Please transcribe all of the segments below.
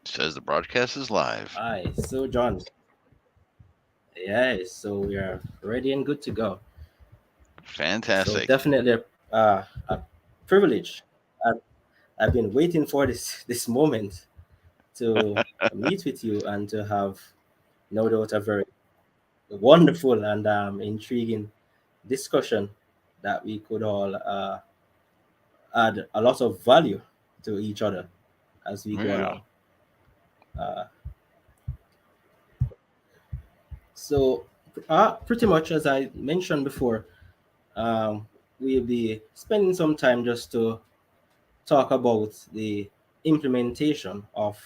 Says the broadcast is live. Hi, so John, yeah, so we are ready and good to go. So Fantastic. definitely a privilege. I've, I've been waiting for this moment to meet with you and to have no doubt a very wonderful and intriguing discussion that we could all add a lot of value to each other as we go Yeah. along. Uh, so pretty much as I mentioned before, um, we'll be spending some time just to talk about the implementation of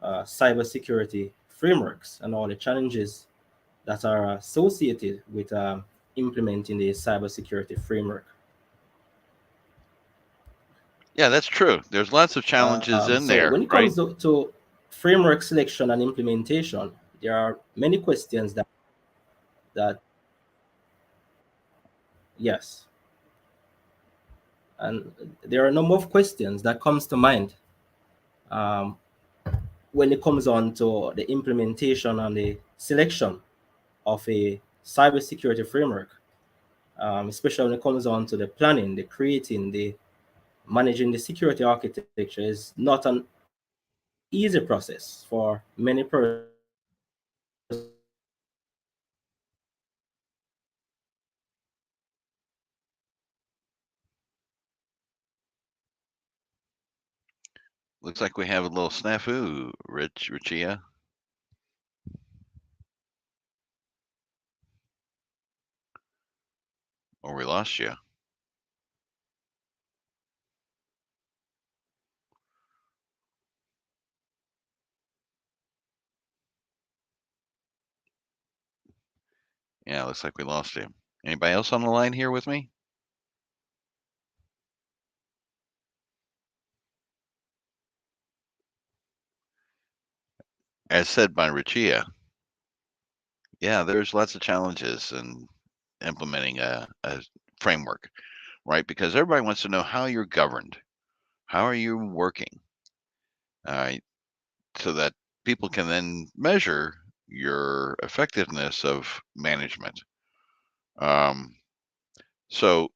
cybersecurity frameworks and all the challenges that are associated with implementing the cybersecurity framework. Yeah, that's true. There's lots of challenges in So there, when it right? comes to framework selection and implementation, there are many questions that yes, and there are a number of questions that comes to mind um, when it comes on to the implementation and the selection of a cybersecurity framework, especially when it comes on to the planning, the creating, the managing the security architecture is not an easy process for many persons to undertake. Looks like we have a little snafu, Richia, or we lost you. Yeah, looks like we lost him. Anybody else on the line here with me? As said by Richia, yeah, there's lots of challenges in implementing a framework, right? Because everybody wants to know how you're governed. How are you working? All right. So that people can then measure your effectiveness of management. Um, so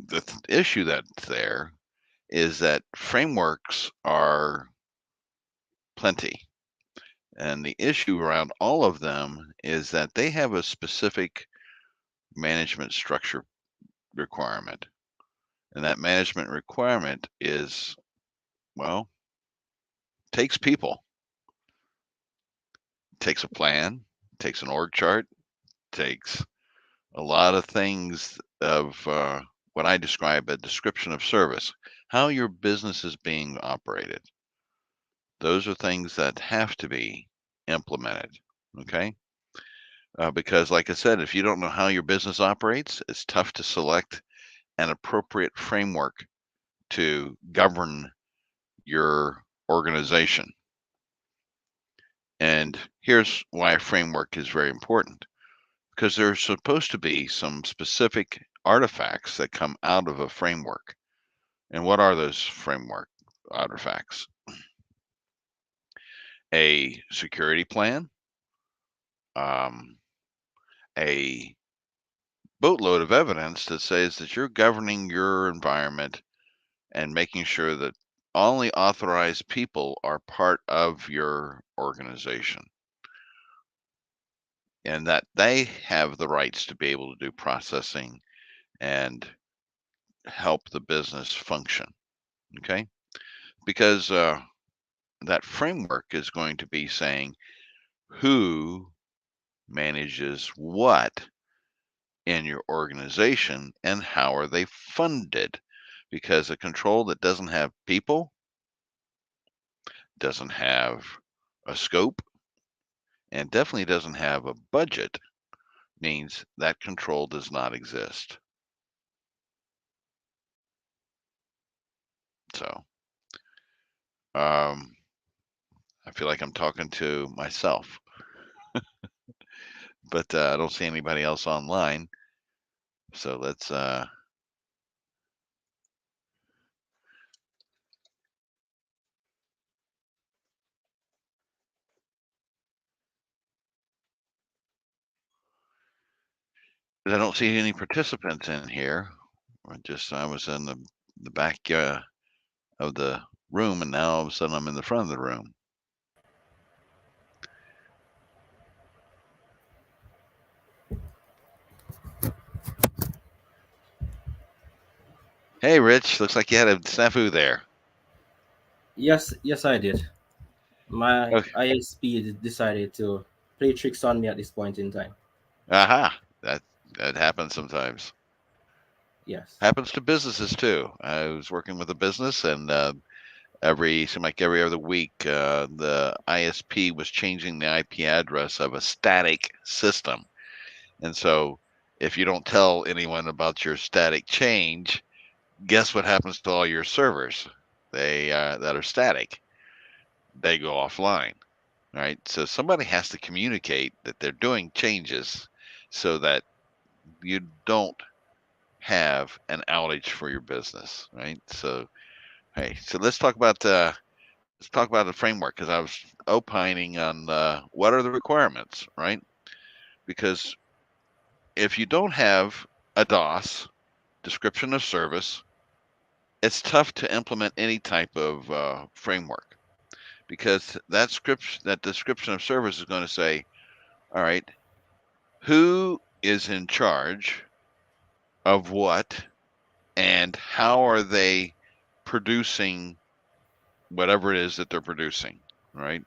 the issue that's there is that frameworks are plenty. And the issue around all of them is that they have a specific management structure requirement. And that management requirement is, well, takes people, takes a plan, takes an org chart, takes a lot of things of what I describe a description of service, how your business is being operated. Those are things that have to be implemented. Okay. Because, like I said, if you don't know how your business operates, it's tough to select an appropriate framework to govern your organization. And here's why a framework is very important because there's supposed to be some specific artifacts that come out of a framework. And what are those framework artifacts? A security plan, um, a boatload of evidence that says that you're governing your environment and making sure that only authorized people are part of your organization and that they have the rights to be able to do processing and help the business function. Okay. Because that framework is going to be saying who manages what in your organization and how are they funded, because a control that doesn't have people, doesn't have a scope, and definitely doesn't have a budget means that control does not exist. So um, I feel like I'm talking to myself, but I don't see anybody else online. So let's I don't see any participants in here. I was in the back of the room, and now all of a sudden I'm in the front of the room. Hey, Rich, looks like you had a snafu there. Yes, I did. My Okay. ISP decided to play tricks on me at this point in time. Aha. That happens sometimes. Yes. Happens to businesses too. I was working with a business, and seemed like every other week, the ISP was changing the IP address of a static system. And so if you don't tell anyone about your static change, guess what happens to all your servers? They that are static, they go offline, right? So somebody has to communicate that they're doing changes so that you don't have an outage for your business, right? So hey, so let's talk about the framework, because I was opining on what are the requirements, right? Because if you don't have a DOS, description of service, it's tough to implement any type of framework, because that description of service is going to say, all right, who is in charge of what, and how are they producing whatever it is that they're producing, right?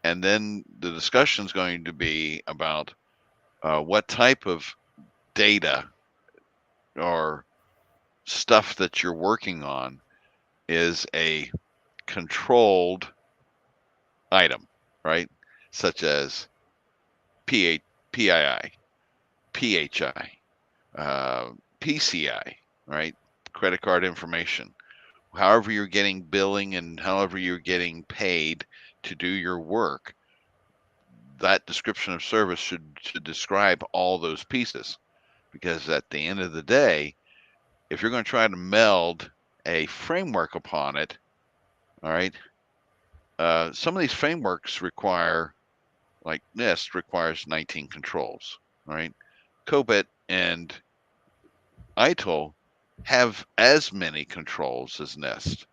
And then the discussion is going to be about what type of data or stuff that you're working on is a controlled item, right? Such as PA, PII, PHI, PCI, right? Credit card information. However you're getting billing and however you're getting paid to do your work, that description of service should describe all those pieces. Because at the end of the day, if you're going to try to meld a framework upon it, all right, some of these frameworks require, like NIST requires 19 controls, right? COBIT and ITIL have as many controls as NIST,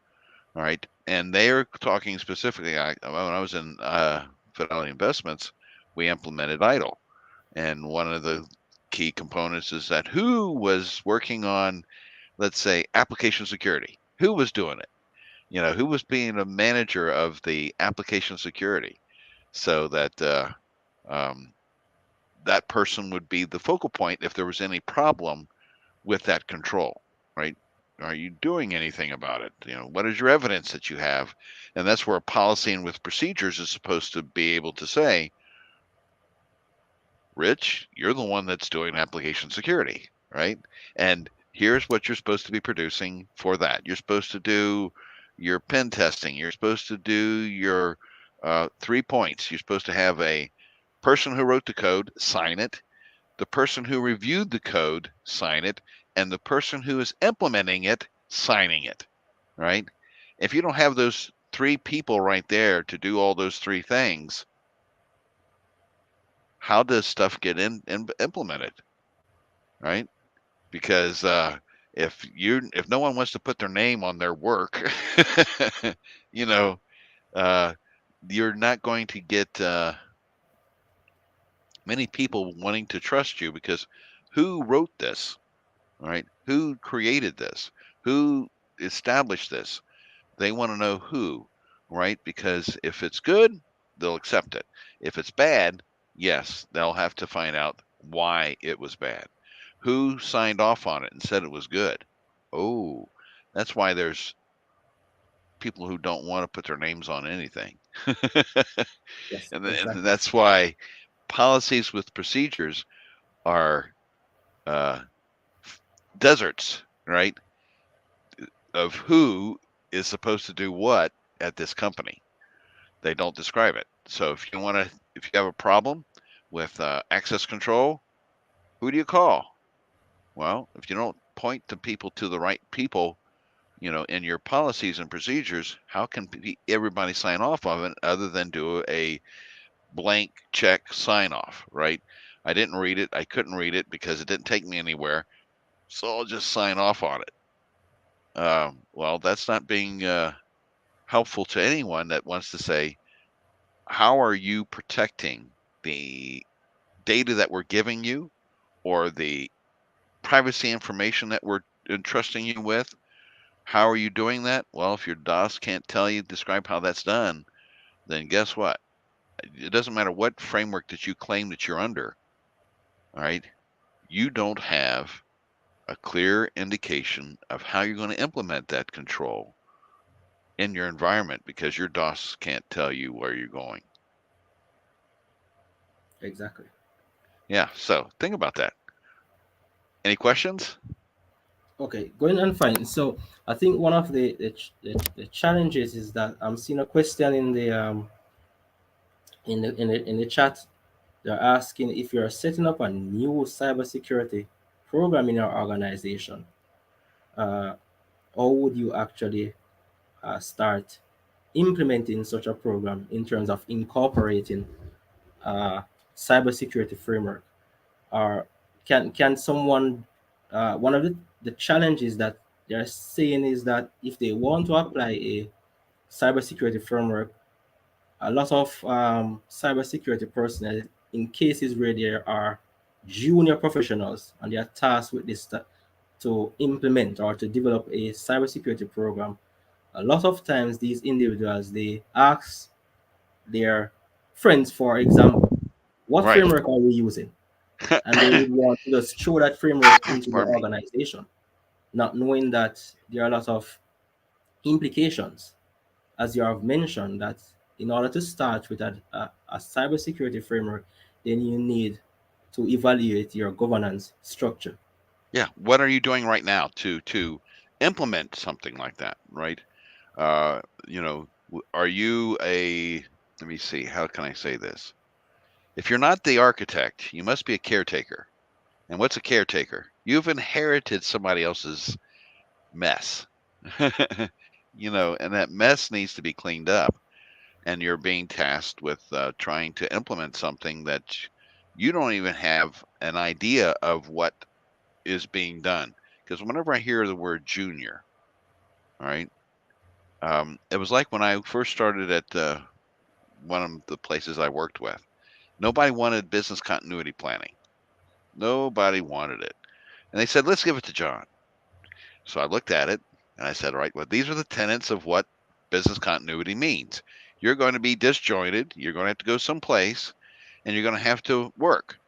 all right? And they are talking specifically, when I was in Fidelity Investments, we implemented ITIL. And one of the key components is that who was working on, let's say, application security? Who was doing it? Who was being a manager of the application security, so that um, that person would be the focal point if there was any problem with that control, right? Are you doing anything about it? What is your evidence that you have? And that's where policy and with procedures is supposed to be able to say, Rich, you're the one that's doing application security, right? And here's what you're supposed to be producing for that. You're supposed to do your pen testing. You're supposed to do your 3 points. You're supposed to have a person who wrote the code sign it, the person who reviewed the code sign it, and the person who is implementing it signing it, right? If you don't have those 3 people right there to do all those 3 things, how does stuff get implemented, right? Because if no one wants to put their name on their work, you know, uh, you're not going to get many people wanting to trust you, because who wrote this, right? Who created this? Who established this? They want to know who, right? Because if it's good, they'll accept it. If it's bad, yes, they'll have to find out why it was bad. Who signed off on it and said it was good? Oh, that's why there's people who don't want to put their names on anything. Yes, And exactly. that's why policies with procedures are uh, deserts, right? Of who is supposed to do what at this company. They don't describe it. So if you have a problem with access control, who do you call? Well, if you don't point the people to the right people, in your policies and procedures, how can everybody sign off on it other than do a blank check sign off, right? I didn't read it. I couldn't read it because it didn't take me anywhere. So I'll just sign off on it. Well, that's not being helpful to anyone that wants to say, how are you protecting the data that we're giving you or the privacy information that we're entrusting you with? How are you doing that? Well, if your DOS can't describe how that's done, then guess what? It doesn't matter what framework that you claim that you're under, all right? You don't have a clear indication of how you're going to implement that control in your environment because your DOS can't tell you where you're going. Exactly. Yeah, so think about that. Any questions? Okay, going on fine. So I think one of the challenges is that I'm seeing a question in the in the chat. They're asking if you're setting up a new cybersecurity program in your organization. Uh, how would you actually start implementing such a program in terms of incorporating uh, cybersecurity framework? Or can someone one of the challenges that they're saying is that if they want to apply a cybersecurity framework, a lot of cybersecurity personnel, in cases where there are junior professionals and they are tasked with this to implement or to develop a cybersecurity program, a lot of times these individuals they ask their friends, for example, what Right. framework are we using? And they would want to just throw that framework into the Pardon me. organization, not knowing that there are a lot of implications, as you have mentioned, that in order to start with a cybersecurity framework, then you need to evaluate your governance structure. Yeah, what are you doing right now to implement something like that, right? Uh, are you a, let me see, how can I say this? If you're not the architect, you must be a caretaker. And what's a caretaker? You've inherited somebody else's mess. And that mess needs to be cleaned up. And you're being tasked with trying to implement something that you don't even have an idea of what is being done. Because whenever I hear the word junior, all right, it was like when I first started at one of the places I worked with. Nobody wanted business continuity planning. Nobody wanted it. And they said, let's give it to John. So I looked at it and I said, all right, well, these are the tenets of what business continuity means. You're going to be disjointed. You're going to have to go someplace and you're going to have to work.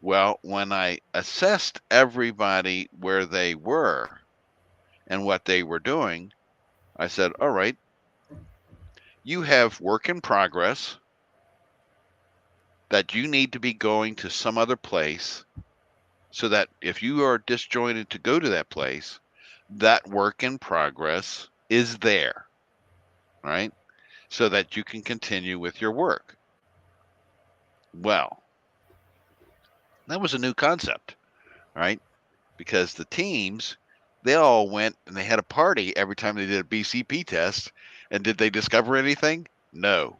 Well, when I assessed everybody where they were and what they were doing, I said, all right, you have work in progress that you need to be going to some other place so that if you are disjointed to go to that place, that work in progress is there, right? So that you can continue with your work. Well, that was a new concept, right? Because the teams, they all went and they had a party every time they did a BCP test. And did they discover anything? No.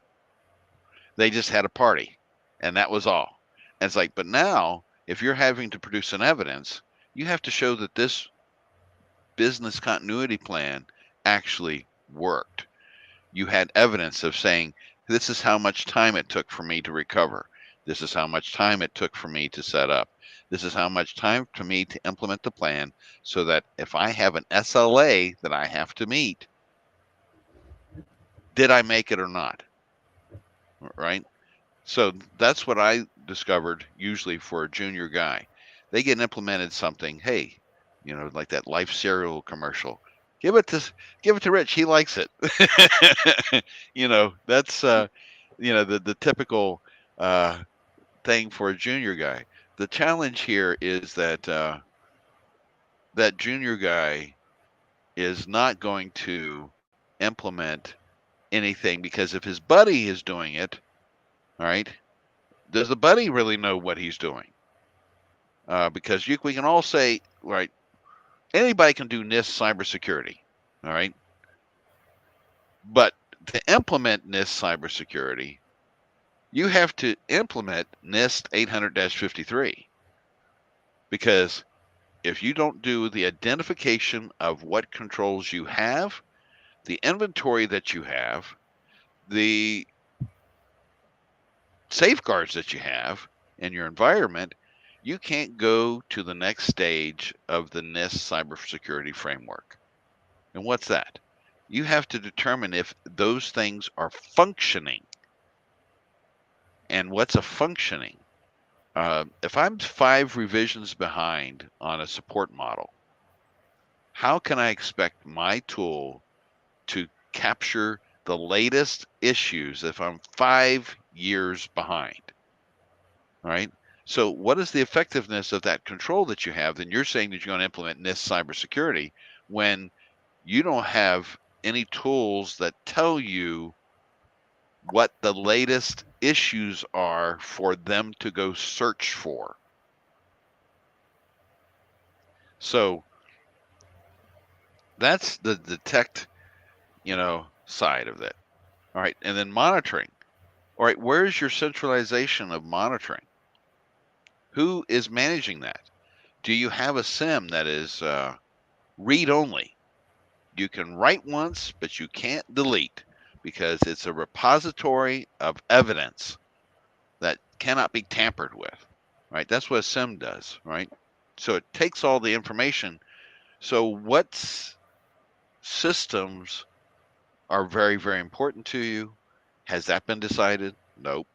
They just had a party and that was all. And it's like, but now, if you're having to produce an evidence, you have to show that this business continuity plan actually worked. You had evidence of saying, this is how much time it took for me to recover. This is how much time it took for me to set up. This is how much time for me to implement the plan so that if I have an SLA that I have to meet, did I make it or not? Right? So that's what I discovered usually for a junior guy. They get implemented something, hey, like that life cereal commercial. Give it to give it to Rich. He likes it. That's the typical thing for a junior guy. The challenge here is that that junior guy is not going to implement anything because if his buddy is doing it, all right, does the buddy really know what he's doing? Because we can all say, right, anybody can do NIST cybersecurity, all right? But to implement NIST cybersecurity, you have to implement NIST 800-53, because if you don't do the identification of what controls you have, the inventory that you have, the safeguards that you have in your environment, you can't go to the next stage of the NIST cybersecurity framework. And what's that? You have to determine if those things are functioning. And what's a functioning? If I'm 5 revisions behind on a support model, how can I expect my tool to capture the latest issues if I'm 5 years behind? Right? So, what is the effectiveness of that control that you have? Then you're saying that you're going to implement NIST cybersecurity when you don't have any tools that tell you what the latest issues are for them to go search for. So that's the detect, side of it. All right. And then monitoring. All right. Where's your centralization of monitoring? Who is managing that? Do you have a SIM that is read only? You can write once, but you can't delete because it's a repository of evidence that cannot be tampered with, right? That's what a SIM does, right? So it takes all the information. So what systems are very, very important to you? Has that been decided? Nope.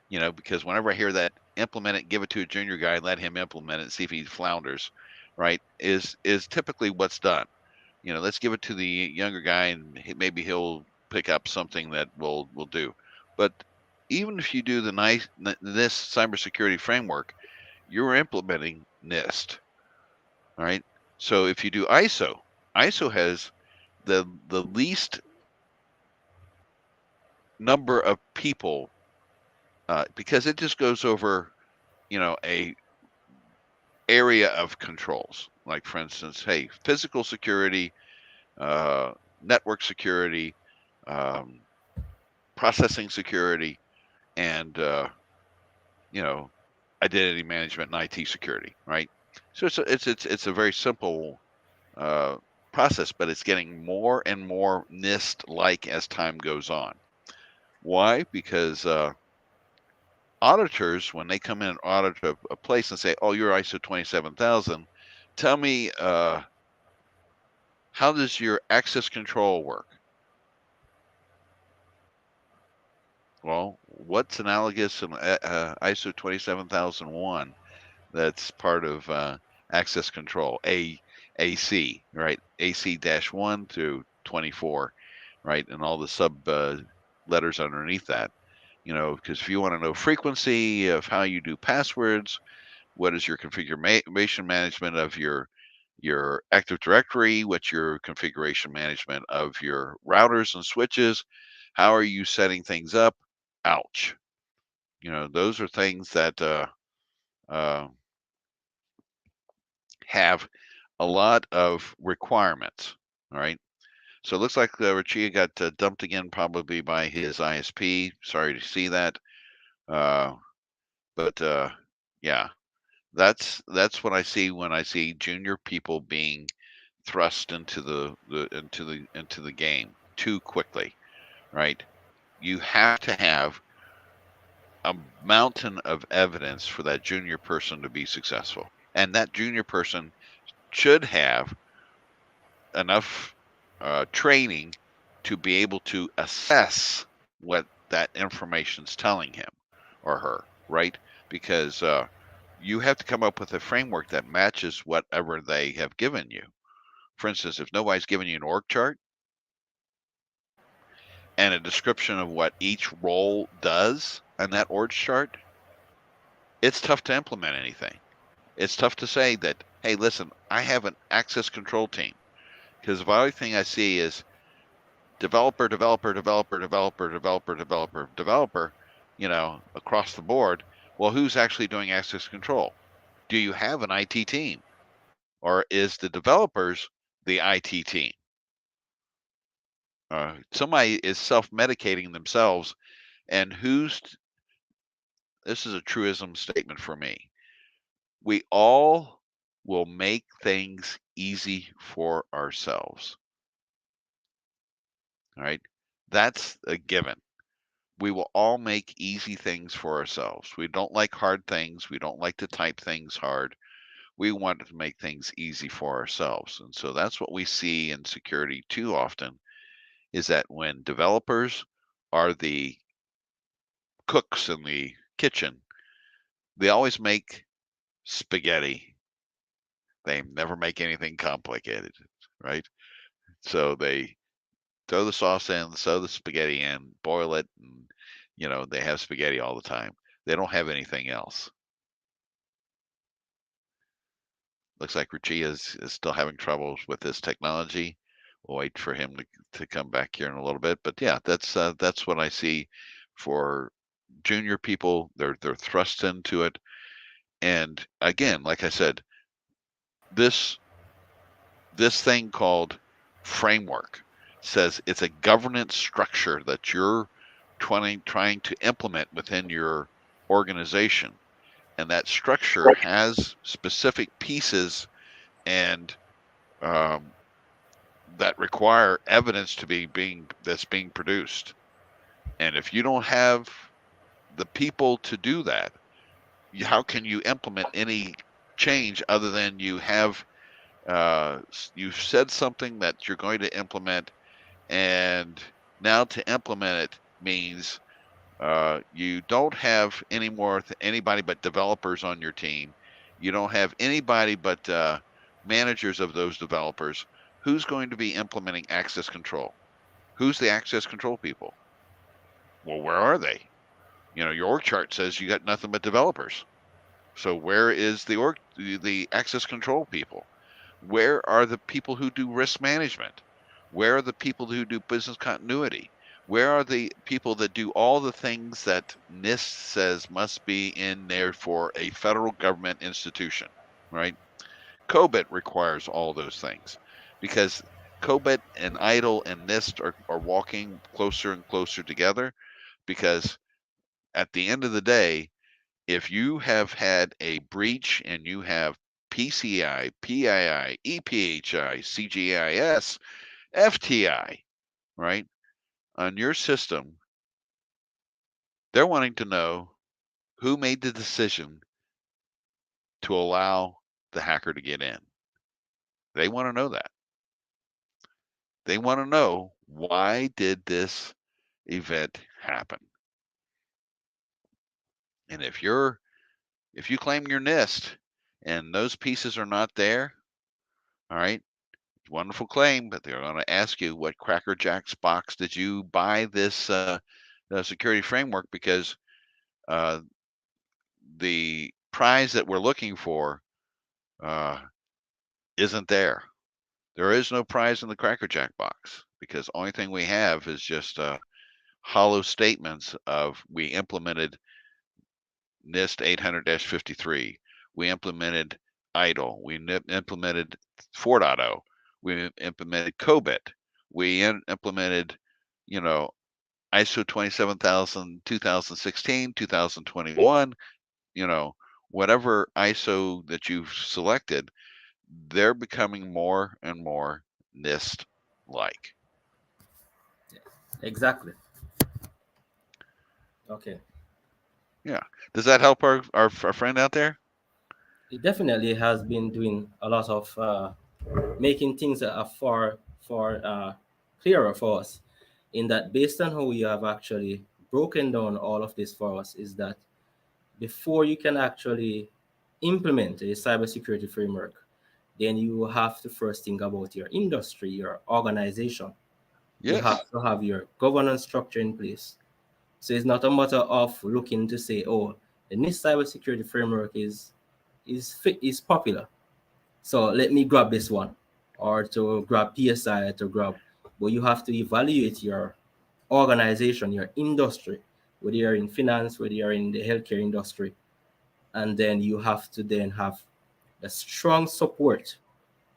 Because whenever I hear that, implement it, give it to a junior guy, and let him implement it, see if he flounders, right? Is typically what's done. Let's give it to the younger guy, and maybe he'll pick up something that will do. But even if you do this cybersecurity framework, you're implementing NIST, all right? So if you do ISO has the least number of people because it just goes over, a area of controls. Like for instance, hey, physical security, uh, network security, um, processing security, and you know, identity management and IT security, right? So it's a very simple uh, process, but it's getting more and more NIST like as time goes on. Why? Because auditors, when they come in and audit a place and say, "Oh, you're ISO 27000," tell me how does your access control work? Well, what's analogous in ISO 27001 that's part of access control? AC, right? AC-1 through 24, right? And all the sub letters underneath that. Because if you want to know frequency of how you do passwords, what is your configuration management of your Active Directory, what's your configuration management of your routers and switches, how are you setting things up? Ouch. Those are things that uh, have a lot of requirements. All right. So it looks like Rachia got dumped again, probably by his ISP. Sorry to see that. Uh, but yeah, that's what I see when I see junior people being thrust into the game too quickly, right? You have to have a mountain of evidence for that junior person to be successful. And that junior person should have enough training to be able to assess what that information's telling him or her, right? Because you have to come up with a framework that matches whatever they have given you. For instance, if nobody's given you an org chart and a description of what each role does on that org chart, it's tough to implement anything. It's tough to say that, hey, listen, I have an access control team. Because the only thing I see is developer, developer, developer, developer, developer, developer, developer, across the board. Well, who's actually doing access control? Do you have an IT team? Or is the developers the IT team? Somebody is self-medicating themselves, and who's this is a truism statement for me. We all will make things easy for ourselves. All right. That's a given. We will all make easy things for ourselves. We don't like hard things. We don't like to type things hard. We want to make things easy for ourselves. And so that's what we see in security too often, is that when developers are the cooks in the kitchen, they always make spaghetti. They never make anything complicated, right? So they throw the sauce in, throw the spaghetti in, boil it, and they have spaghetti all the time. They don't have anything else. Looks like Ruchi is still having troubles with this technology. We'll wait for him to come back here in a little bit. But yeah, that's what I see for junior people. They're thrust into it. And again, like I said, this this thing called framework says it's a governance structure that you're trying to implement within your organization. And that structure has specific pieces and um, that require evidence to be that's being produced. And if you don't have the people to do that, how can you implement any change other than you've said something that you're going to implement, and now to implement it means you don't have anybody but developers on your team. You don't have anybody but managers of those developers. Who's going to be implementing access control? Who's the access control people? Well, where are they? Your org chart says you got nothing but developers. So where is the access control people? Where are the people who do risk management? Where are the people who do business continuity? Where are the people that do all the things that NIST says must be in there for a federal government institution, right? COBIT requires all those things because COBIT and IDLE and NIST are walking closer and closer together because at the end of the day, if you have had a breach and you have PCI, PII, EPHI, CGIS, FTI, right, on your system, they're wanting to know who made the decision to allow the hacker to get in. They want to know that. They want to know, why did this event happen? And if you claim your NIST and those pieces are not there, all right, wonderful claim, but they're going to ask you, what crackerjack's box did you buy this security framework? Because uh, the prize that we're looking for uh, isn't there. There is no prize in the crackerjack box because the only thing we have is just hollow statements of, we implemented NIST 800-53. We implemented IDLE. We implemented 4.0. We implemented COBIT. We implemented, ISO 27000, 2016, 2021, whatever ISO that you've selected, they're becoming more and more NIST like. Exactly. Okay. Yeah. Does that help our friend out there? It definitely has been doing a lot of making things that are far clearer for us. In that, based on how you have actually broken down all of this for us, is that before you can actually implement a cybersecurity framework, then you have to first think about your industry, your organization. You Yes. have to have your governance structure in place. So it's not a matter of looking to say, oh, the NIST cybersecurity framework is popular, so let me grab this one, or to grab PSI to grab. But you have to evaluate your organization, your industry, whether you're in finance, whether you're in the healthcare industry, and then you have to then have a strong support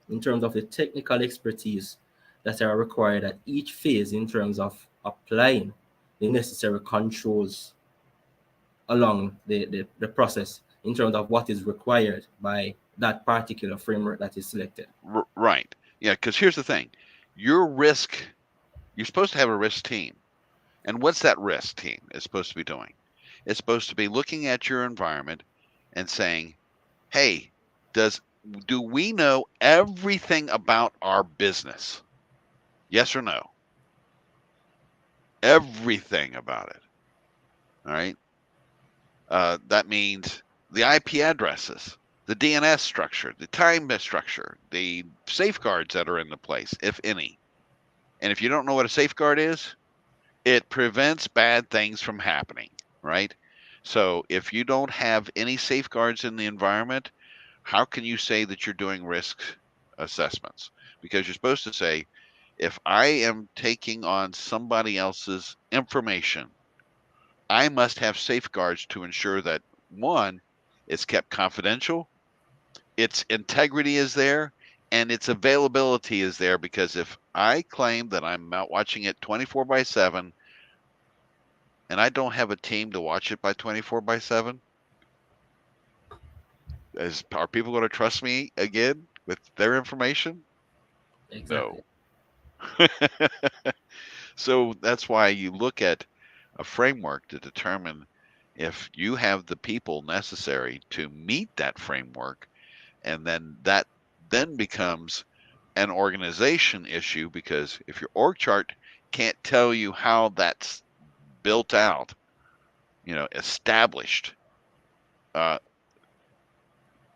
in terms of the technical expertise that are required at each phase in terms of applying the necessary controls along the process in terms of what is required by that particular framework that is selected. Right. Yeah, because here's the thing. Your risk, you're supposed to have a risk team. And what's that risk team is supposed to be doing? It's supposed to be looking at your environment and saying, "Hey, does do we know everything about our business? Yes or no? Everything about it." All right. That means the IP addresses, the DNS structure, the time structure, the safeguards that are in the place, if any. And if you don't know what a safeguard is, it prevents bad things from happening, right? So if you don't have any safeguards in the environment, how can you say that you're doing risk assessments? Because you're supposed to say, if I am taking on somebody else's information, I must have safeguards to ensure that one, it's kept confidential, its integrity is there, and its availability is there. Because if I claim that I'm out watching it 24/7 and I don't have a team to watch it by 24/7, are people going to trust me again with their information? Exactly. No. So that's why you look at a framework to determine if you have the people necessary to meet that framework, and then that then becomes an organization issue, because if your org chart can't tell you how that's built out, established, uh,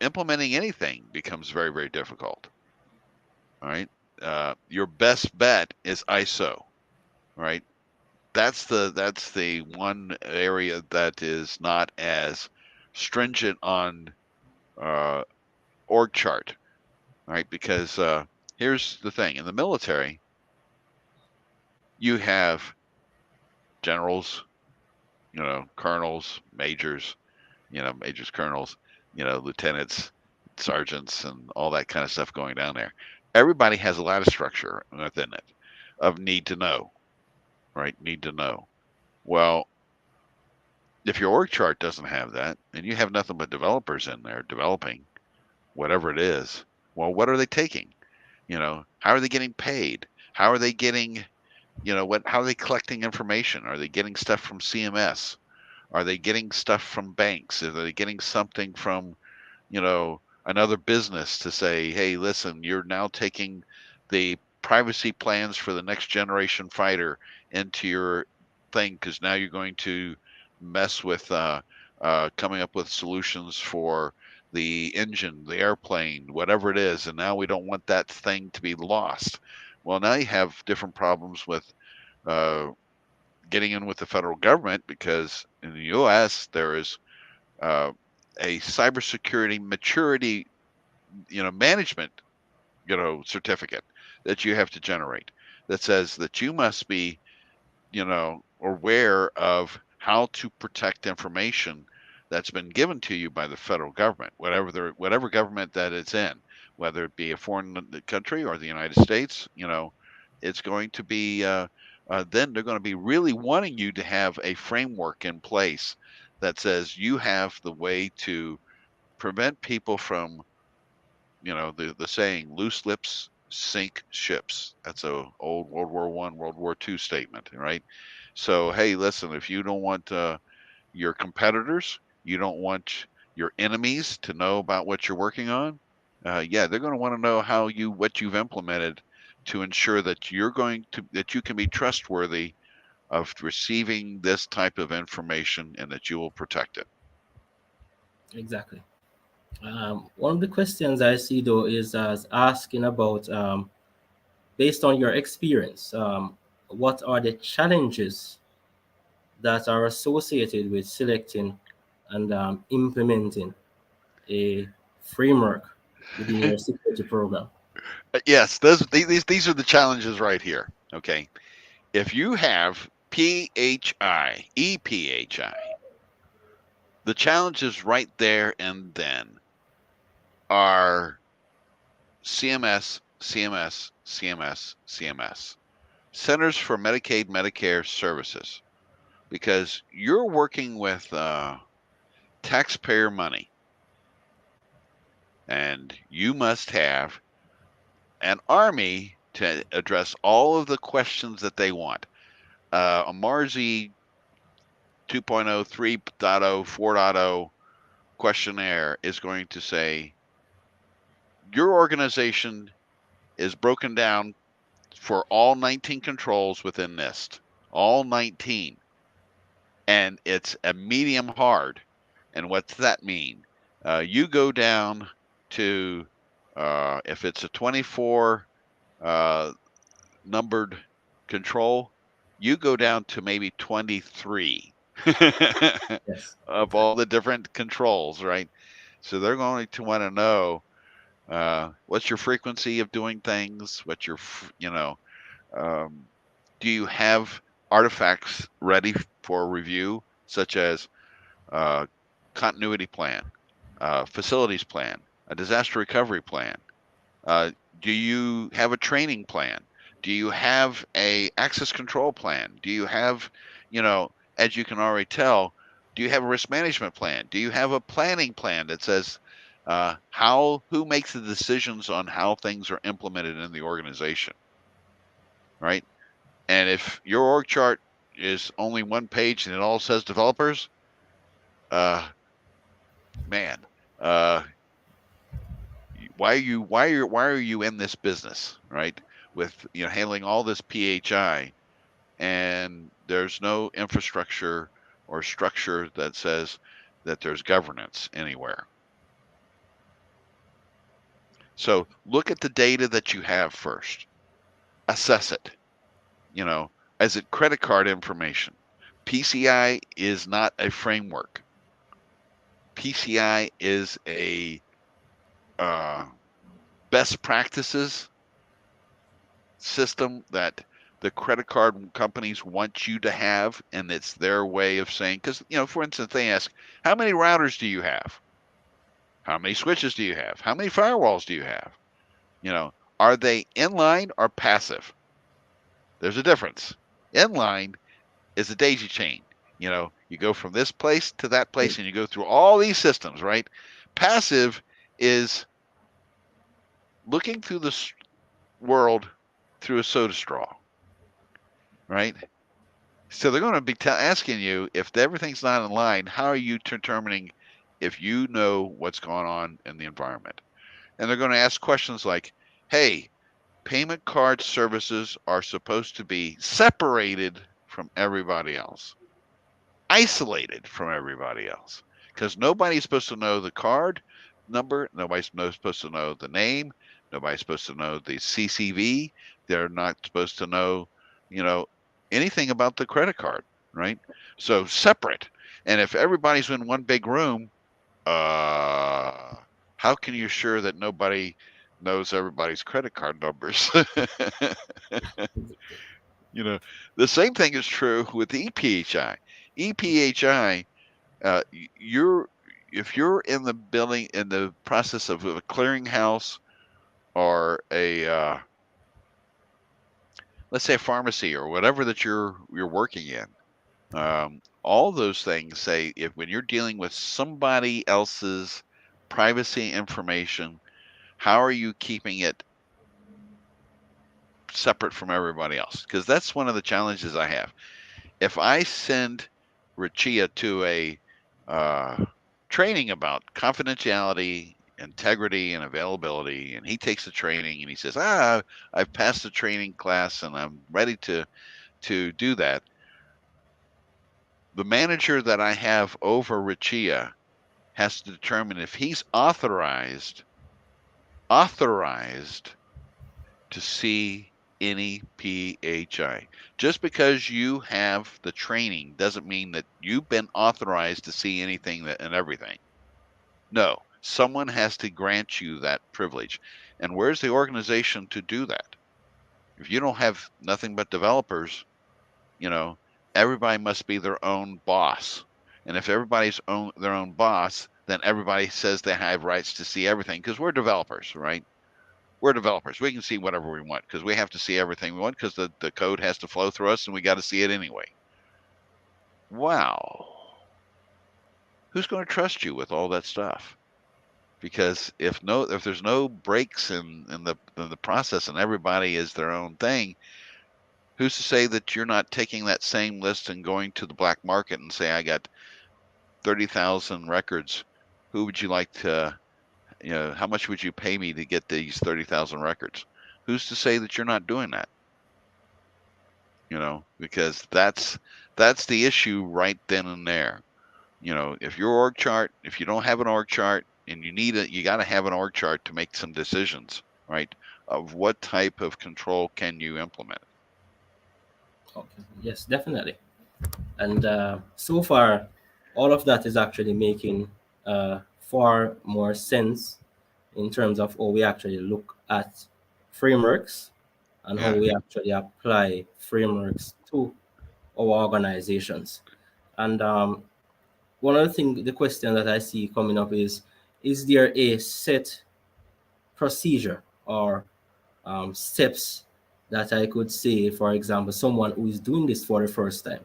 implementing anything becomes very, very difficult. All right. Your best bet is ISO. Right. That's the one area that is not as stringent on uh, org chart. Right. Because here's the thing: in the military, you have generals, colonels, majors, majors, colonels, lieutenants, sergeants, and all that kind of stuff going down there. Everybody has a lot of structure within it of need to know, right? Need to know. Well, if your org chart doesn't have that and you have nothing but developers in there developing whatever it is, well, what are they taking? How are they getting paid? How are they getting, how are they collecting information? Are they getting stuff from CMS? Are they getting stuff from banks? Are they getting something from, another business to say, hey, listen, you're now taking the privacy plans for the next generation fighter into your thing, because now you're going to mess with coming up with solutions for the engine, the airplane, whatever it is. And now we don't want that thing to be lost. Well, now you have different problems with uh, getting in with the federal government, because in the U.S. there is uh, a cybersecurity maturity, management, certificate that you have to generate that says that you must be, aware of how to protect information that's been given to you by the federal government, whatever government that it's in, whether it be a foreign country or the United States. It's going to be then they're going to be really wanting you to have a framework in place that says you have the way to prevent people from, the saying, loose lips sink ships. That's a old World War I, World War II statement, right? So hey, listen, if you don't want your competitors, you don't want your enemies to know about what you're working on, yeah, they're going to want to know what you've implemented to ensure that that you can be trustworthy of receiving this type of information, and that you will protect it. Exactly. One of the questions I see though is as asking about, based on your experience, what are the challenges that are associated with selecting and implementing a framework within your security program? Yes, these are the challenges right here. Okay, if you have PHI, EPHI, the challenges right there and then are CMS, CMS, CMS, CMS. Centers for Medicaid Medicare Services. because you're working with taxpayer money, and you must have an army to address all of the questions that they want. A Marzi 2.0, 3.0, 4.0 questionnaire is going to say your organization is broken down for all 19 controls within NIST, all 19, and it's a medium hard. And what's that mean? You go down to, if it's a 24 uh, numbered control, you go down to maybe 23 Yes. of all the different controls, right? So they're going to want to know what's your frequency of doing things, what's your, um, do you have artifacts ready for review, such as uh, continuity plan, facilities plan, a disaster recovery plan? Uh, do you have a training plan? Do you have a access control plan? Do you have, as you can already tell, do you have a risk management plan? Do you have a planning plan that says who makes the decisions on how things are implemented in the organization, right? And if your org chart is only one page and it all says developers, uh, man, uh, why are you in this business, right? With handling all this PHI, and there's no infrastructure or structure that says that there's governance anywhere. So look at the data that you have first. Assess it. As it credit card information. PCI is not a framework. PCI is a best practices system that the credit card companies want you to have, and it's their way of saying, because for instance, they ask, how many routers do you have? How many switches do you have? How many firewalls do you have? Are they inline or passive? There's a difference. Inline is a daisy chain. You go from this place to that place and you go through all these systems, right? Passive is looking through the world through a soda straw, right? So they're going to be asking you, if everything's not in line, how are you determining if you know what's going on in the environment? And they're going to ask questions like, hey, payment card services are supposed to be separated from everybody else, isolated from everybody else, because nobody's supposed to know the card number, nobody's supposed to know the name, nobody's supposed to know the CCV, they're not supposed to know, you know, anything about the credit card, right? So separate. And if everybody's in one big room, how can you assure that nobody knows everybody's credit card numbers? you know, the same thing is true with the EPHI. EPHI, you're if you're in the building in the process of a clearinghouse or a let's say a pharmacy or whatever that you're working in, all those things say, if when you're dealing with somebody else's privacy information, how are you keeping it separate from everybody else? Because that's one of the challenges I have. If I send Richia to a training about confidentiality, integrity, and availability, and he takes the training and he says, I've passed the training class and I'm ready to do that. The manager that I have over Richia has to determine if he's authorized to see any PHI. Just because you have the training doesn't mean that you've been authorized to see anything and everything. No, someone has to grant you that privilege. And where's the organization to do that? If you don't have nothing but developers, you know, everybody must be their own boss. And if everybody's their own boss, then everybody says they have rights to see everything because we're developers, right? We're developers. We can see whatever we want because we have to see everything we want because the code has to flow through us and we got to see it anyway. wow, who's going to trust you with all that stuff? Because if there's no breaks in the process and everybody is their own thing, who's to say that you're not taking that same list and going to the black market and say, I got 30,000 records. Who would you like to, how much would you pay me to get these 30,000 records? Who's to say that you're not doing that? Because that's the issue right then and there. If your org chart, if you don't have an org chart and you got to have an org chart to make some decisions, right? Of what type of control can you implement? Okay. Yes, definitely. And so far, all of that is actually making far more sense in terms of how we actually look at frameworks and how Yeah, we actually apply frameworks to our organizations. And one of the question that I see coming up is there a set procedure or steps that I could say, for example, someone who is doing this for the first time?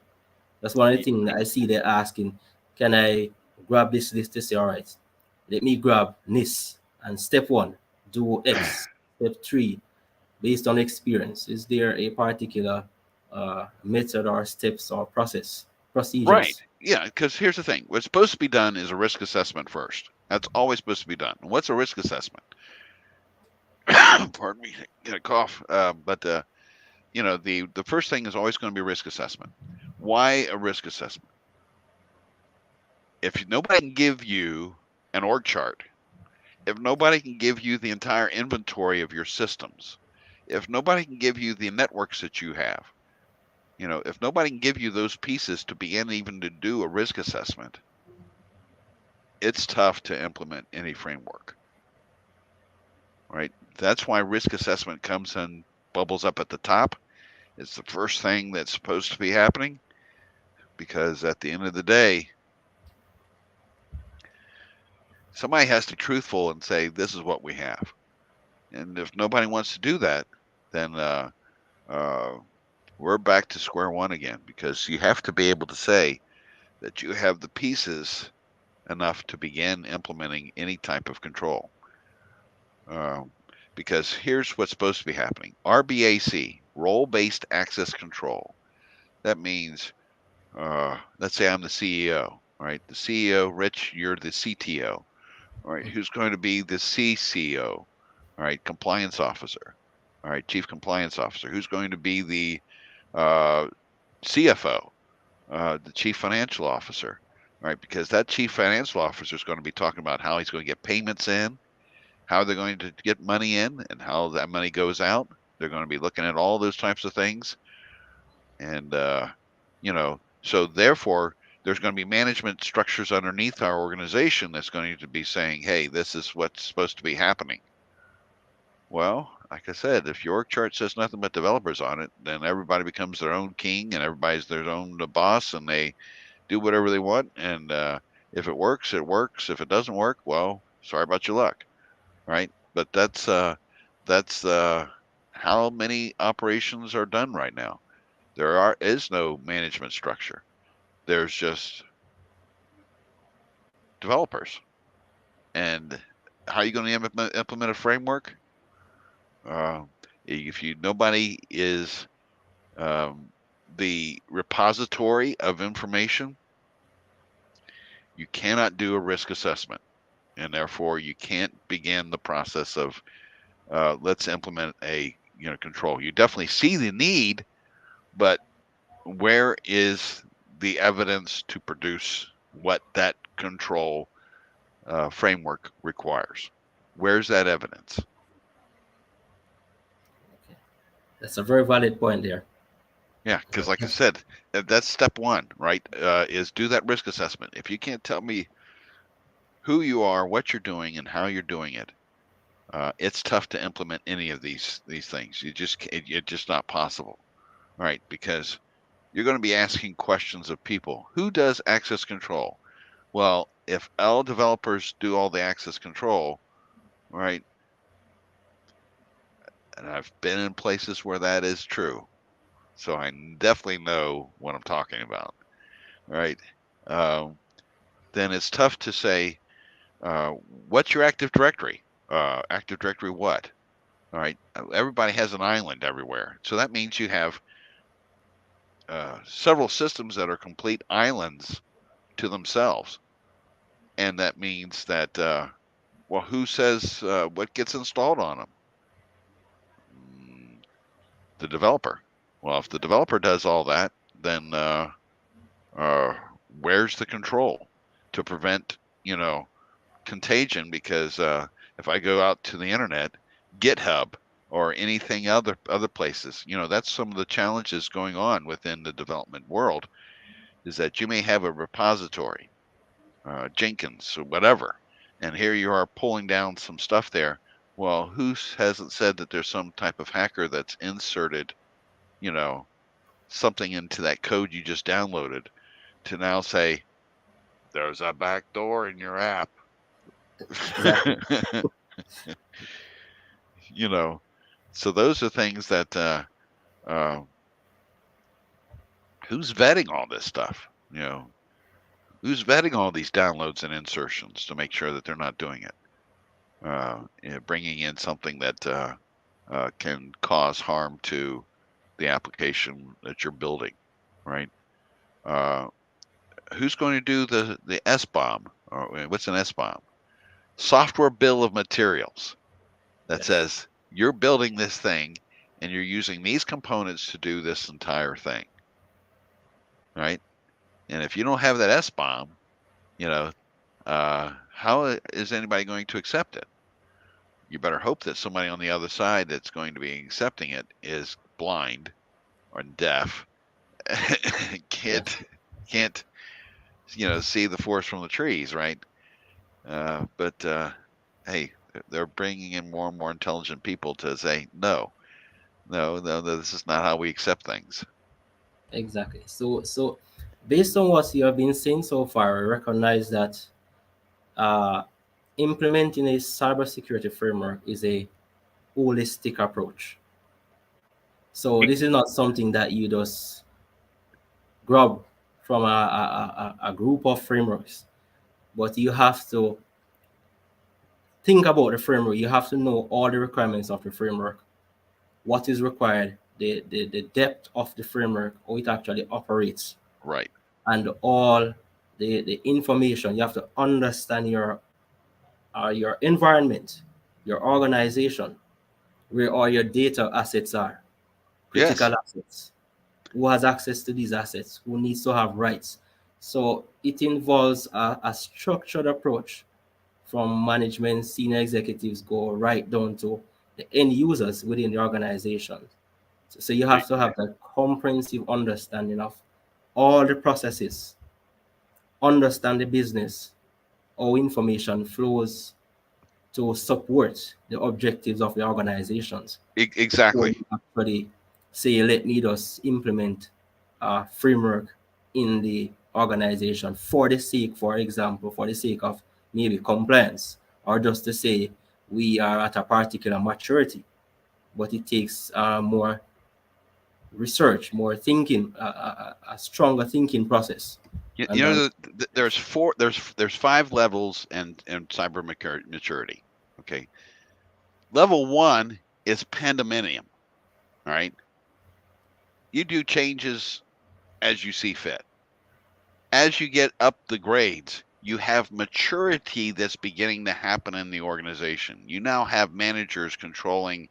That's one of the y- things that I see they're asking. Can I grab this list to say, all right, let me grab this and step one, do X, step three, based on experience? Is there a particular method or steps or right. procedures? Yeah, because here's the thing: what's supposed to be done is a risk assessment first. That's always supposed to be done. And what's a risk assessment? Pardon me, get a cough. But the first thing is always going to be risk assessment. Why a risk assessment? If nobody can give you an org chart, if nobody can give you the entire inventory of your systems, if nobody can give you the networks that you have, if nobody can give you those pieces to begin even to do a risk assessment, it's tough to implement any framework, right? That's why risk assessment comes and bubbles up at the top. It's the first thing that's supposed to be happening because at the end of the day, somebody has to be truthful and say, this is what we have. And if nobody wants to do that, then uh, we're back to square one again because you have to be able to say that you have the pieces enough to begin implementing any type of control. Um, because here's what's supposed to be happening: RBAC, role based access control. That means, let's say I'm the CEO, right? The CEO, Rich, you're the CTO, all right? Who's going to be the CCO, all right? Compliance officer, all right? Chief compliance officer. Who's going to be the uh, CFO, the chief financial officer, right? Because that chief financial officer is going to be talking about how he's going to get payments in, how they're going to get money in, and how that money goes out. They're going to be looking at all those types of things, and so therefore, there's going to be management structures underneath our organization that's going to be saying, "Hey, this is what's supposed to be happening." Well, like I said, if your org chart says nothing but developers on it, then everybody becomes their own king and everybody's their own boss, and they do whatever they want. And if it works, it works. If it doesn't work, well, sorry about your luck, right? But that's how many operations are done right now. Is no management structure. There's just developers. And how are you going to implement a framework? Uh, if you nobody is um, the repository of information, you cannot do a risk assessment, and therefore you can't begin the process of let's implement a control. You definitely see the need, but where is the evidence to produce what that control framework requires? Where's that evidence? Okay. That's a very valid point there. Yeah, because like I said, that's step one, right? Is do that risk assessment. If you can't tell me who you are, what you're doing, and how you're doing it, it's tough to implement any of these things. It's just not possible, right? Because you're going to be asking questions of people. Who does access control? Well, if all developers do all the access control, right? And I've been in places where that is true. So I definitely know what I'm talking about, right? Um, then it's tough to say what's your Active Directory. Active Directory what? All right, everybody has an island everywhere, so that means you have several systems that are complete islands to themselves, and that means that well, who says what gets installed on them? Mm, the developer. Well, if the developer does all that, then uh, where's the control to prevent, you know, contagion? Because if I go out to the internet, GitHub or anything other places, you know, that's some of the challenges going on within the development world. Is that you may have a repository, Jenkins or whatever, and here you are pulling down some stuff there. Well, who hasn't said that there's some type of hacker that's inserted, you know, something into that code you just downloaded to now say there's a back door in your app. Exactly. You know, so those are things that uh, who's vetting all this stuff? You know, who's vetting all these downloads and insertions to make sure that they're not doing it? Bringing in something that can cause harm to the application that you're building, right? Uh, who's going to do the SBOM? Or what's an SBOM? Software bill of materials that Yes. says you're building this thing and you're using these components to do this entire thing, right? And if you don't have that SBOM, you know, how is anybody going to accept it? You better hope that somebody on the other side that's going to be accepting it is blind or deaf, Yes. can't see the forest from the trees, right? But hey, they're bringing in more and more intelligent people to say no, no, no, no, this is not how we accept things. Exactly. So based on what you have been saying so far, I recognize that uh, implementing a cybersecurity framework is a holistic approach. So this is not something that you just grab from a group of frameworks, but you have to think about the framework. You have to know all the requirements of the framework, what is required, the depth of the framework, how it actually operates, Right. and all the information. You have to understand your environment, your organization, where all your data assets are, Yes. critical assets, who has access to these assets, who needs to have rights. So it involves a structured approach from management, senior executives go right down to the end users within the organization. So you E- have to have that comprehensive understanding of all the processes, understand the business, how information flows to support the objectives of the organizations. Before exactly. you actually say, let me just implement a framework in the organization for the sake, for example, for the sake of maybe compliance, or just to say we are at a particular maturity. But it takes more research, more thinking, a stronger thinking process. You And know, then, there's four, there's five levels in cyber maturity. Okay, level one is pandemonium. All right, you do changes as you see fit. As you get up the grades, you have maturity that's beginning to happen in the organization. You now have managers controlling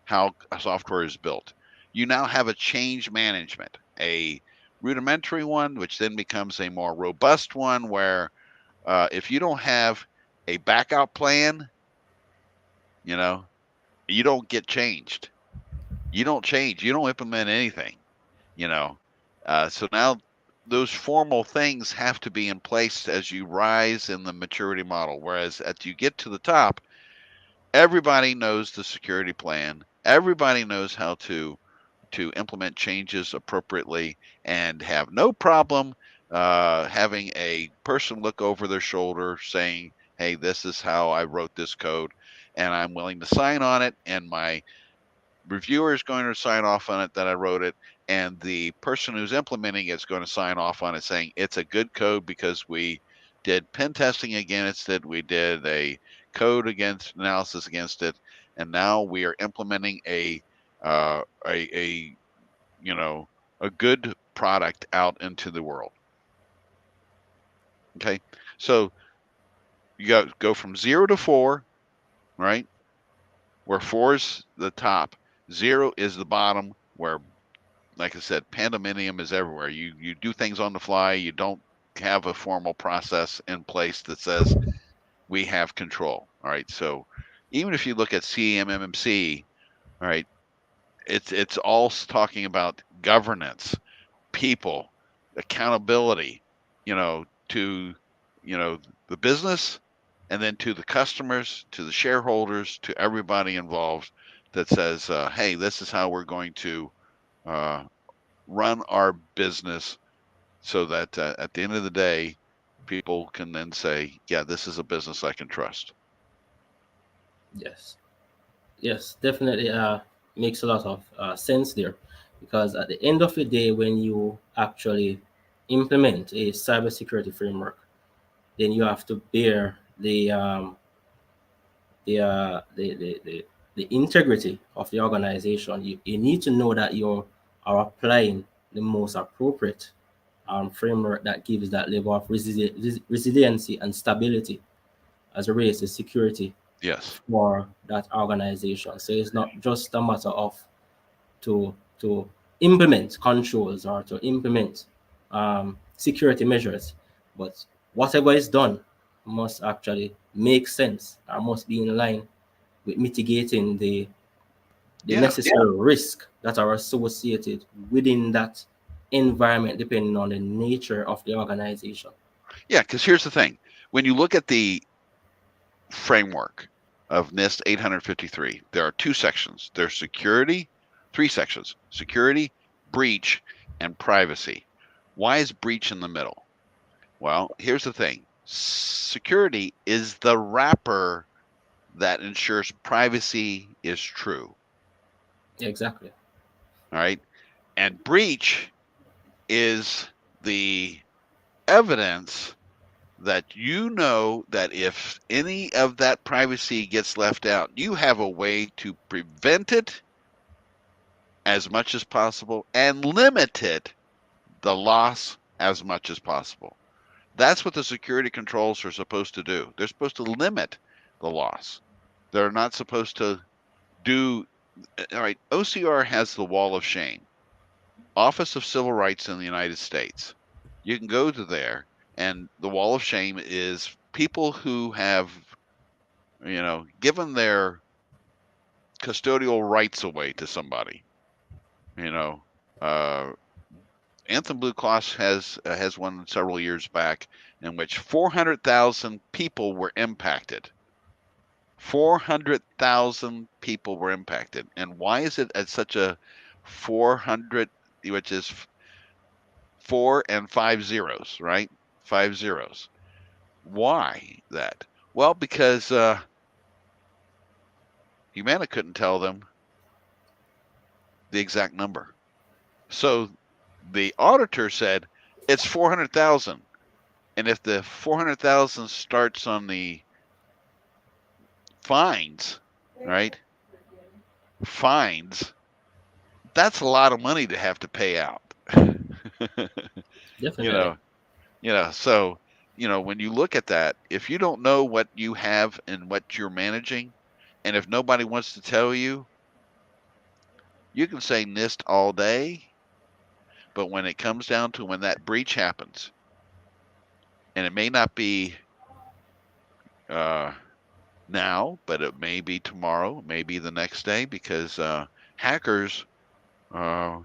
how a software is built. You now have a change management, a rudimentary one, which then becomes a more robust one, where if you don't have a backup plan, you know, you don't get changed. You don't change. You don't implement anything. You know, so now those formal things have to be in place as you rise in the maturity model. Whereas as you get to the top, everybody knows the security plan. Everybody knows how to implement changes appropriately and have no problem having a person look over their shoulder saying, hey, this is how I wrote this code and I'm willing to sign on it, and my reviewer is going to sign off on it that I wrote it, and the person who's implementing it's going to sign off on it saying it's a good code because we did pen testing against it, we did a code against analysis against it, and now we are implementing a you know a good product out into the world. Okay, so you go from 0 to 4, right? Where 4 is the top, 0 is the bottom. Where, like I said, pandemonium is everywhere. You do things on the fly. You don't have a formal process in place that says we have control. All right. So even if you look at CMMC, all right, it's all talking about governance, people, accountability, to the business, and then to the customers, to the shareholders, to everybody involved. That says, hey, this is how we're going to uh, run our business, so that at the end of the day, people can then say, yeah, this is a business I can trust. Yes. Yes, definitely makes a lot of sense there, because at the end of the day, when you actually implement a cybersecurity framework, then you have to bear the integrity of the organization. You need to know that you are applying the most appropriate framework that gives that level of resiliency and stability as it relates to security Yes. for that organization. So it's not just a matter of to implement controls or to implement security measures, but whatever is done must actually make sense or must be in line with mitigating the Yeah. necessary risk that are associated within that environment, depending on the nature of the organization. Yeah. Because here's the thing: when you look at the framework of NIST 853, there are two sections. There's security, three sections: security, breach, and privacy. Why is breach in the middle? Well, here's the thing: security is the wrapper that ensures privacy is true. Exactly. All right. And breach is the evidence that that if any of that privacy gets left out, you have a way to prevent it as much as possible and limit the loss as much as possible. That's what the security controls are supposed to do. They're supposed to limit the loss. They're not supposed to do. All right, OCR has the wall of shame. Office of Civil Rights in the United States. You can go to there, and the wall of shame is people who have, given their custodial rights away to somebody. You know, uh, Anthem Blue Cross has one several years back in which 400,000 people were impacted. 400,000 people were impacted. And why is it at such a 400, which is 4 and 5 zeros, right? 5 zeros. Why that? Well, because Humana couldn't tell them the exact number. So the auditor said it's 400,000. And if the 400,000 starts on the fines, right? Fines, that's a lot of money to have to pay out. you Definitely. know, so when you look at that, if you don't know what you have and what you're managing, and if nobody wants to tell you, you can say NIST all day, but when it comes down to when that breach happens, and it may not be uh, now, but it may be tomorrow, maybe the next day, because hackers, uh,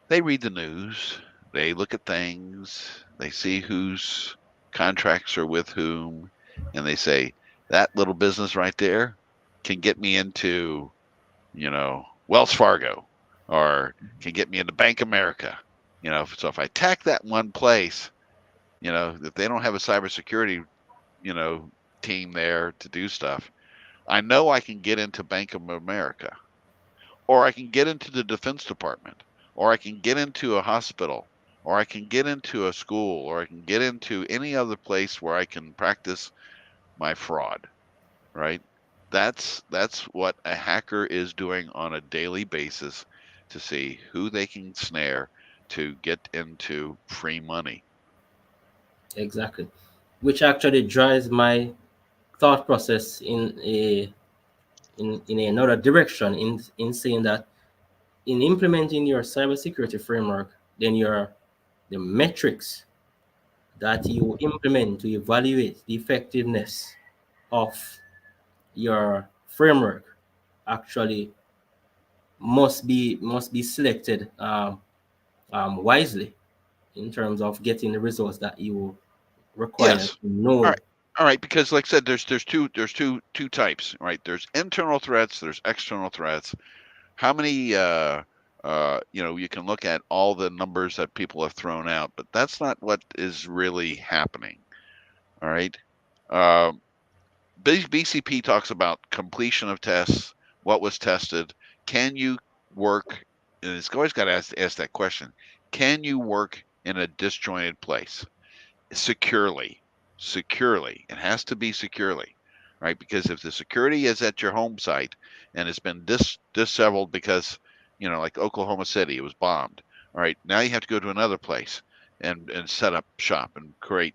they read the news, they look at things, they see whose contracts are with whom, and they say that little business right there can get me into, Wells Fargo, or can get me into Bank America. So if I attack that one place, if they don't have a cybersecurity, you know, team there to do stuff, I know I can get into Bank of America, or I can get into the Defense Department, or I can get into a hospital, or I can get into a school, or I can get into any other place where I can practice my fraud, right? That's what a hacker is doing on a daily basis to see who they can snare to get into free money. Exactly. Which actually drives my thought process in another direction, in saying that in implementing your cybersecurity framework, then your the metrics that you implement to evaluate the effectiveness of your framework actually must be selected wisely in terms of getting the results that you require Yes. to All know. right. All right, because like I said, there's two types, right? There's internal threats, there's external threats. How many you can look at all the numbers that people have thrown out, but that's not what is really happening. All right. Um, BCP talks about completion of tests, what was tested. Can you work? And it's always got to ask that question. Can you work in a disjointed place securely? Securely. It has to be securely, right? Because if the security is at your home site and it's been dissevered because, like Oklahoma City, it was bombed. All right, now you have to go to another place and set up shop and create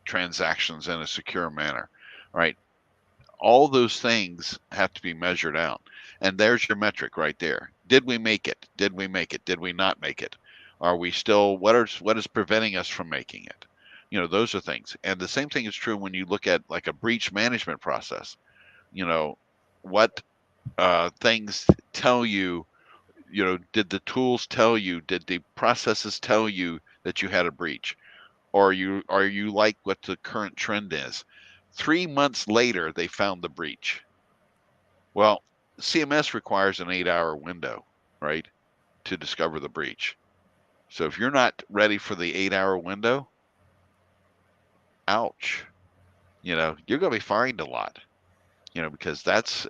transactions in a secure manner. All right, all those things have to be measured out. And there's your metric right there. Did we make it? Did we make it? Did we not make it? Are we still what is preventing us from making it? Those are things. And the same thing is true when you look at like a breach management process. You know, what things tell you, did the tools tell you, did the processes tell you that you had a breach? Or are you like what the current trend is? 3 months later, they found the breach. Well, CMS requires an 8-hour window, right, to discover the breach. So if you're not ready for the 8-hour window, ouch. You're going to be fined a lot. Because that's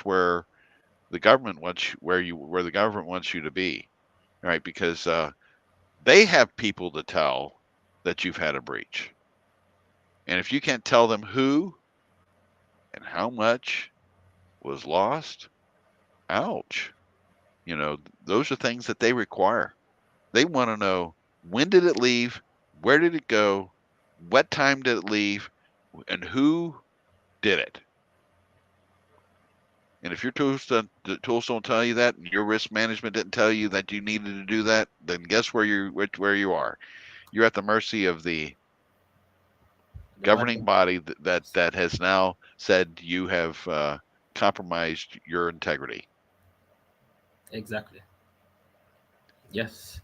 where the government wants where the government wants you to be, right? Because they have people to tell that you've had a breach, and if you can't tell them who and how much was lost, ouch. Those are things that they require. They want to know, when did it leave? Where did it go? What time did it leave? And who did it? And if your the tools don't tell you that, and your risk management didn't tell you that you needed to do that, then guess where you are? You're at the mercy of the The bad governing thing. body that has now said you have compromised your integrity. Exactly. Yes.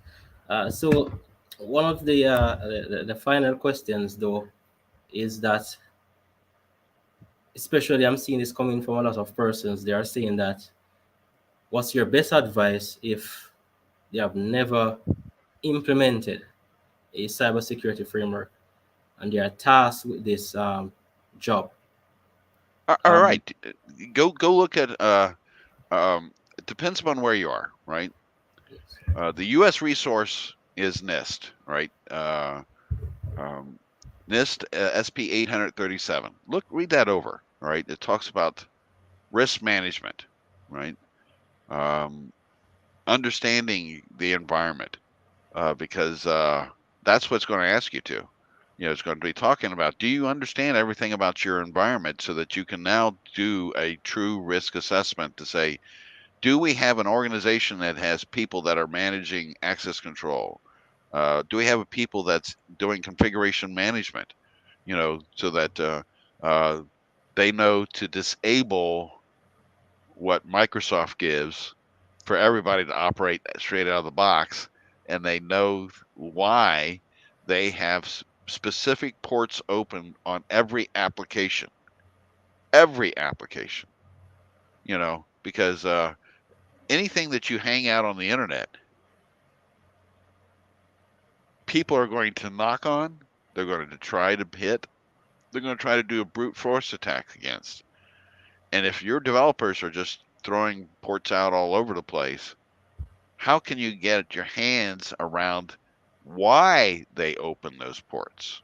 So one of the final questions though is that, especially I'm seeing this coming from a lot of persons, they are saying that what's your best advice if they have never implemented a cybersecurity framework and they are tasked with this job? All Um, right, go look at. It depends upon where you are, right? The U.S. resource is NIST, right? Um, NIST SP 837. Read that over, all right? It talks about risk management, right? Um, Understanding the environment, because that's what's going to ask you to. It's going to be talking about, do you understand everything about your environment so that you can now do a true risk assessment to say, do we have an organization that has people that are managing access control? Do we have a people that's doing configuration management? So that uh, they know to disable what Microsoft gives for everybody to operate straight out of the box, and they know why they have specific ports open on every application. Every application, because anything that you hang out on the internet, people are going to knock on, they're going to try to hit, they're going to try to do a brute force attack against. And if your developers are just throwing ports out all over the place, how can you get your hands around why they open those ports?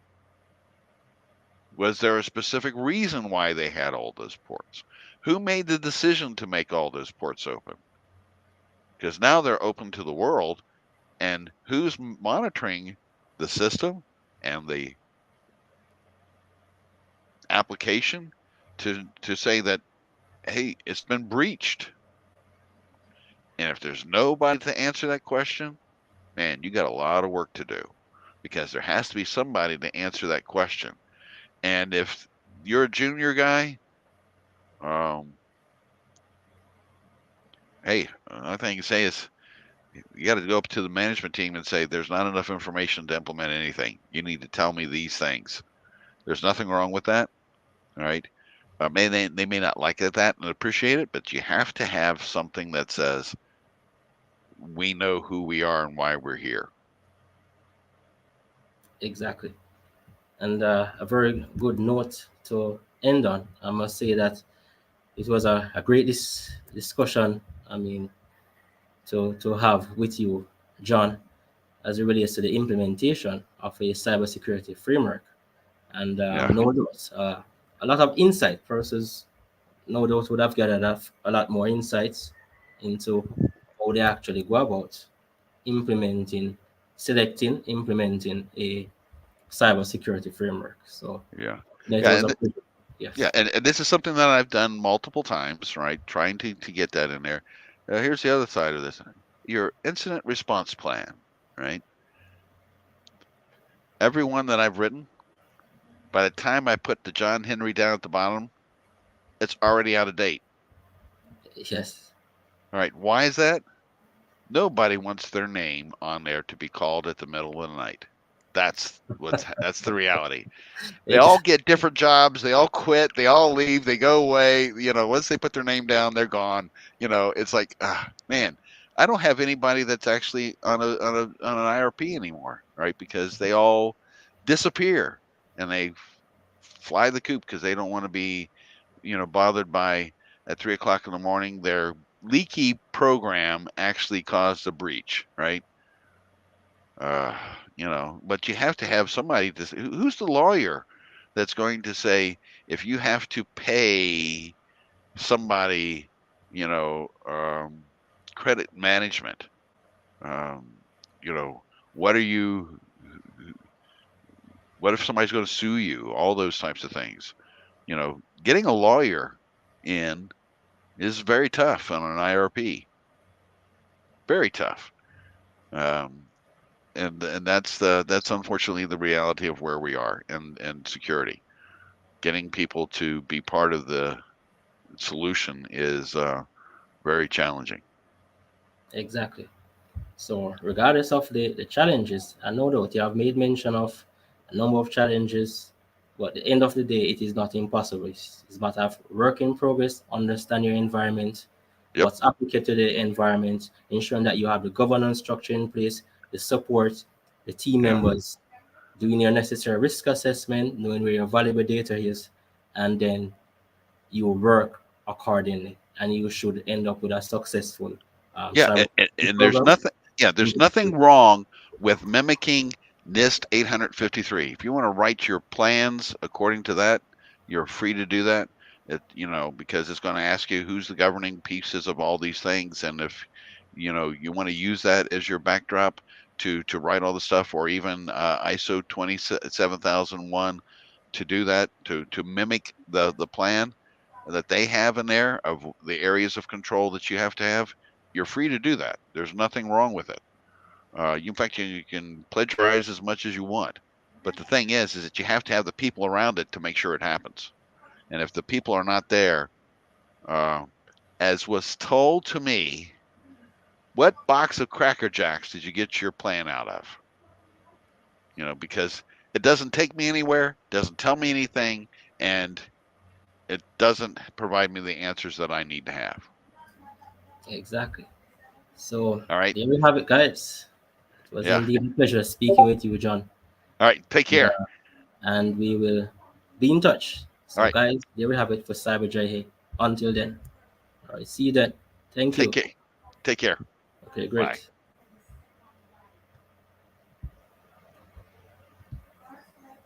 Was there a specific reason why they had all those ports? Who made the decision to make all those ports open? Because now they're open to the world, and who's monitoring the system and the application to say that, hey, it's been breached? And if there's nobody to answer that question, man, you got a lot of work to do, because there has to be somebody to answer that question. And if you're a junior guy, um, hey, another thing you say is you got to go up to the management team and say, there's not enough information to implement anything. You need to tell me these things. There's nothing wrong with that. All right. They may not like that and appreciate it, but you have to have something that says, we know who we are and why we're here. Exactly. And a very good note to end on. I must say that it was a great discussion. I mean, to have with you, John, as it relates to the implementation of a cybersecurity framework. And Yeah. no doubt, a lot of insight versus no doubt would have gathered a lot more insights into how they actually go about implementing, selecting, implementing a cybersecurity framework. So Yeah. it Yeah. was a pleasure. Yeah, Yes, and this is something that I've done multiple times, right? Trying to get that in there. Here's the other side of this: your incident response plan, right? Every one that I've written, by the time I put the John Henry down at the bottom, it's already out of date. yes, All right, why is that? Nobody wants their name on there to be called at the middle of the night. That's the reality. They all ex- get different jobs. They all quit. They all leave. They go away. Once they put their name down, they're gone. It's like, man, I don't have anybody that's actually on an IRP anymore, right? Because they all disappear and they fly the coop because they don't want to be, bothered by at 3 o'clock in the morning. Their leaky program actually caused a breach, right? uh, but you have to have somebody to who's the lawyer that's going to say, if you have to pay somebody, you know um, credit management, um, you know what are you what if somebody's going to sue you, all those types of things. Getting a lawyer in is very tough on an IRP, very tough. um, and that's unfortunately the reality of where we are in security. Getting people to be part of the solution is very challenging. exactly. So, regardless of the challenges, I know that you have made mention of a number of challenges, but at the end of the day, it is not impossible. It's a matter of work in progress, understand your environment, Yep. what's applicable to the environment, ensuring that you have the governance structure in place, the support, the team Yeah. members, doing your necessary risk assessment, knowing where your valuable data is, and then you work accordingly, and you should end up with a successful Yeah, cybersecurity and there's program. nothing. Yeah, there's nothing wrong with mimicking NIST 853. If you want to write your plans according to that, you're free to do that. Because it's going to ask you who's the governing pieces of all these things, and if you want to use that as your backdrop to write all the stuff, or even ISO 27001 to do that, to mimic the plan that they have in there of the areas of control that you have to have, you're free to do that. There's nothing wrong with it. In fact, you can plagiarize as much as you want. But the thing is that you have to have the people around it to make sure it happens. And if the people are not there, uh, as was told to me, what box of Cracker Jacks did you get your plan out of? Because it doesn't take me anywhere, doesn't tell me anything, and it doesn't provide me the answers that I need to have. Exactly. So All right. there we have it, guys. It was Yeah. indeed a pleasure speaking with you, John. All right. Take And, care. and we will be in touch. All So, right. guys, there we have it for Cyber Jai. Until then, all right, see you then. Thank Take you. care. Take care. Okay. Okay, Bye. great.